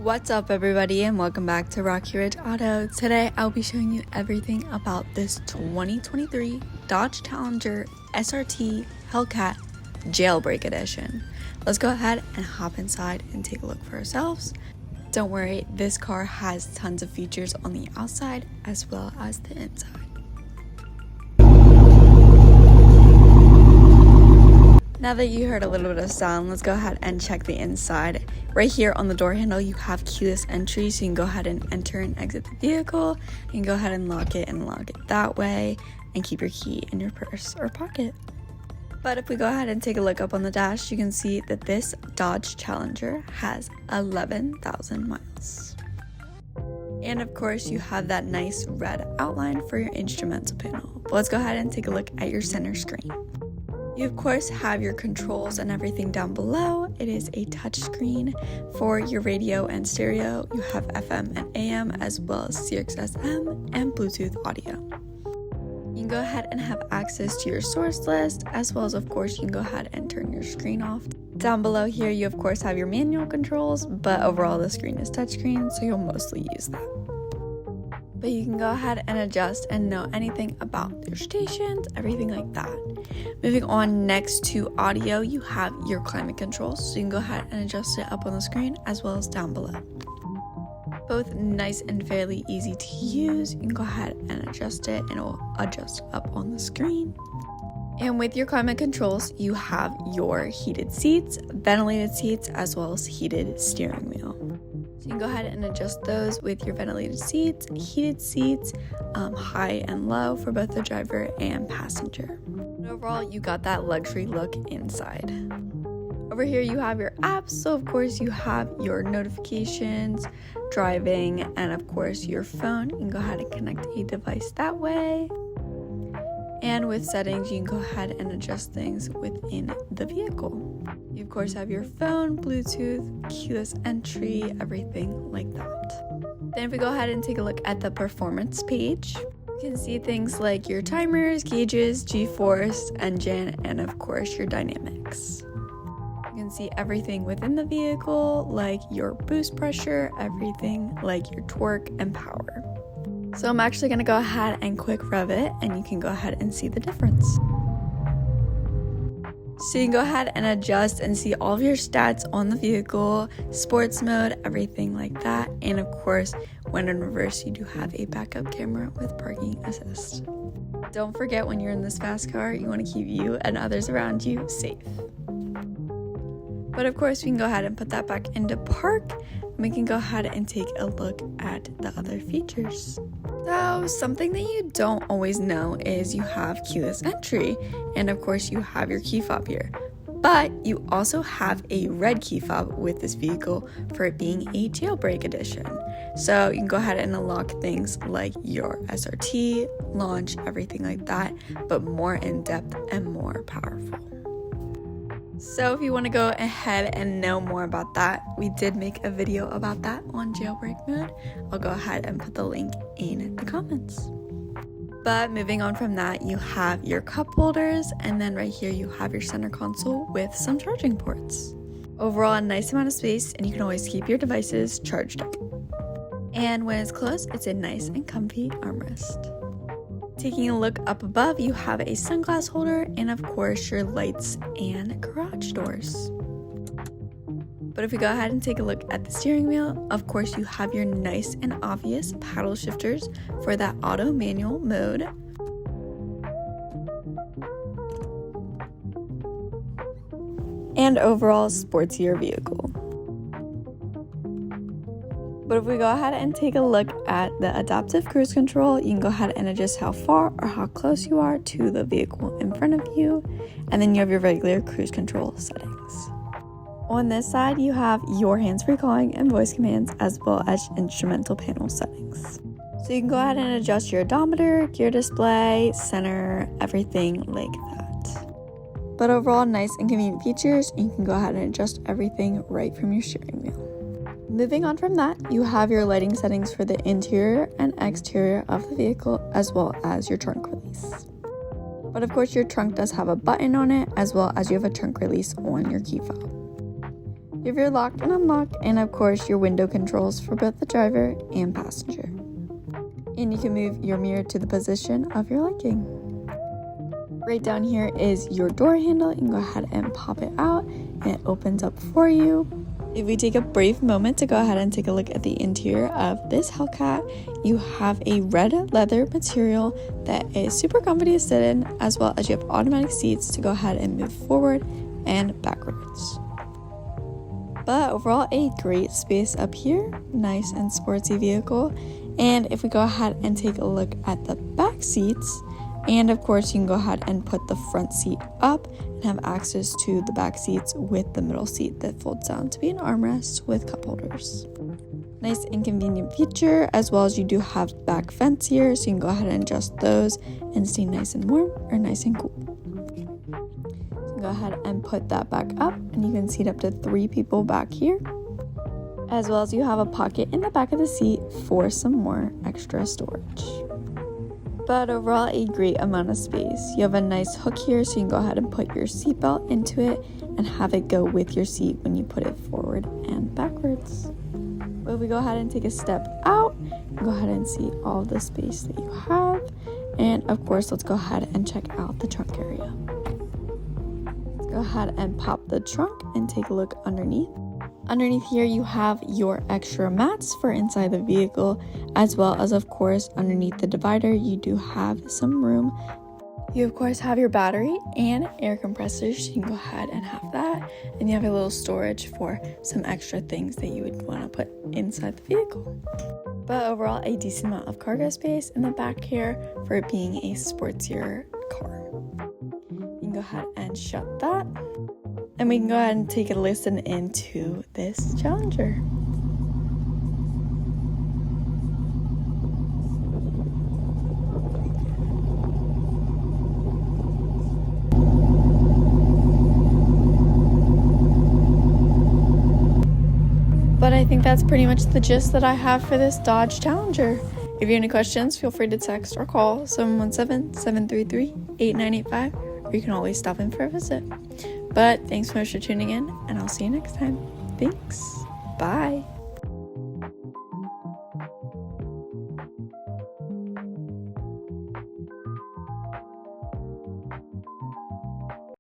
What's up everybody, and welcome back to Rocky Ridge Auto. Today I'll be showing you everything about this 2023 Dodge Challenger SRT Hellcat Jailbreak Edition. Let's go ahead and hop inside and take a look for ourselves. Don't worry, this car has tons of features on the outside as well as the inside. Now that you heard a little bit of sound, let's go ahead and check the inside. Right here on the door handle, you have keyless entry, so you can go ahead and enter and exit the vehicle. You can go ahead and lock it that way and keep your key in your purse or pocket. But if we go ahead and take a look up on the dash, you can see that this Dodge Challenger has 11,000 miles. And of course, you have that nice red outline for your instrumental panel. But let's go ahead and take a look at your center screen. You of course have your controls and everything down below. It is a touch screen for your radio and stereo. You have FM and AM as well as SiriusXM and Bluetooth audio. You can go ahead and have access to your source list, as well as of course you can go ahead and turn your screen off. Down below here you of course have your manual controls, but overall the screen is touchscreen, so you'll mostly use that. But you can go ahead and adjust and know anything about your stations, everything like that. Moving on next to audio, you have your climate controls, so you can go ahead and adjust it up on the screen as well as down below. Both nice and fairly easy to use. You can go ahead and adjust it and it will adjust up on the screen. And with your climate controls, you have your heated seats, ventilated seats, as well as heated steering wheel. So you can go ahead and adjust those with your ventilated seats, heated seats, high and low for both the driver and passenger. And overall, you got that luxury look inside. Over here, you have your apps. So of course, you have your notifications, driving, and of course your phone. You can go ahead and connect a device that way. And with settings, you can go ahead and adjust things within the vehicle. You of course have your phone, Bluetooth, keyless entry, everything like that. Then if we go ahead and take a look at the performance page, you can see things like your timers, gauges, G-force, engine, and of course your dynamics. You can see everything within the vehicle, like your boost pressure, everything like your torque and power. So I'm actually going to go ahead and quick rev it, and you can go ahead and see the difference. So you can go ahead and adjust and see all of your stats on the vehicle, sports mode, everything like that. And of course, when in reverse, you do have a backup camera with parking assist. Don't forget, when you're in this fast car, you want to keep you and others around you safe. But of course, we can go ahead and put that back into park. We can go ahead and take a look at the other features. So something that you don't always know is you have keyless entry, and of course you have your key fob here. But you also have a red key fob with this vehicle for it being a jailbreak edition. So you can go ahead and unlock things like your SRT, launch, everything like that, but more in depth and more powerful. So if you want to go ahead and know more about that, we did make a video about that on jailbreak mode. I'll go ahead and put the link in the comments. But moving on from that, you have your cup holders, and then right here you have your center console with some charging ports. Overall, a nice amount of space, and you can always keep your devices charged up. And when it's closed, it's a nice and comfy armrest. Taking a look up above, you have a sunglass holder and of course your lights and garage doors. But if we go ahead and take a look at the steering wheel, of course you have your nice and obvious paddle shifters for that auto manual mode. And overall sportsier vehicle. But if we go ahead and take a look at the adaptive cruise control, you can go ahead and adjust how far or how close you are to the vehicle in front of you. And then you have your regular cruise control settings. On this side, you have your hands-free calling and voice commands, as well as instrumental panel settings. So you can go ahead and adjust your odometer, gear display, center, everything like that. But overall, nice and convenient features. You can go ahead and adjust everything right from your steering wheel. Moving on from that, you have your lighting settings for the interior and exterior of the vehicle, as well as your trunk release. But of course, your trunk does have a button on it, as well as you have a trunk release on your key fob. You have your lock and unlock, and of course your window controls for both the driver and passenger. And you can move your mirror to the position of your liking. Right down here is your door handle. You can go ahead and pop it out and it opens up for you. If we take a brief moment to go ahead and take a look at the interior of this Hellcat, you have a red leather material that is super comfy to sit in, as well as you have automatic seats to go ahead and move forward and backwards. But overall, a great space up here, nice and sporty vehicle. And if we go ahead and take a look at the back seats, and of course you can go ahead and put the front seat up and have access to the back seats with the middle seat that folds down to be an armrest with cup holders. Nice and convenient feature, as well as you do have back vents here, so you can go ahead and adjust those and stay nice and warm or nice and cool. So go ahead and put that back up, and you can seat up to 3 people back here, as well as you have a pocket in the back of the seat for some more extra storage. But overall, a great amount of space. You have a nice hook here, so you can go ahead and put your seatbelt into it and have it go with your seat when you put it forward and backwards. But if we go ahead and take a step out, go ahead and see all the space that you have. And of course, let's go ahead and check out the trunk area. Let's go ahead and pop the trunk and take a look underneath. Underneath here, you have your extra mats for inside the vehicle, as well as, of course, underneath the divider, you do have some room. You, of course, have your battery and air compressors, so you can go ahead and have that. And you have a little storage for some extra things that you would want to put inside the vehicle. But overall, a decent amount of cargo space in the back here for it being a sportier car. You can go ahead and shut that. And we can go ahead and take a listen into this Challenger. But I think that's pretty much the gist that I have for this Dodge Challenger. If you have any questions, feel free to text or call 717-733-8985, or you can always stop in for a visit. But thanks so much for tuning in, and I'll see you next time. Thanks. Bye.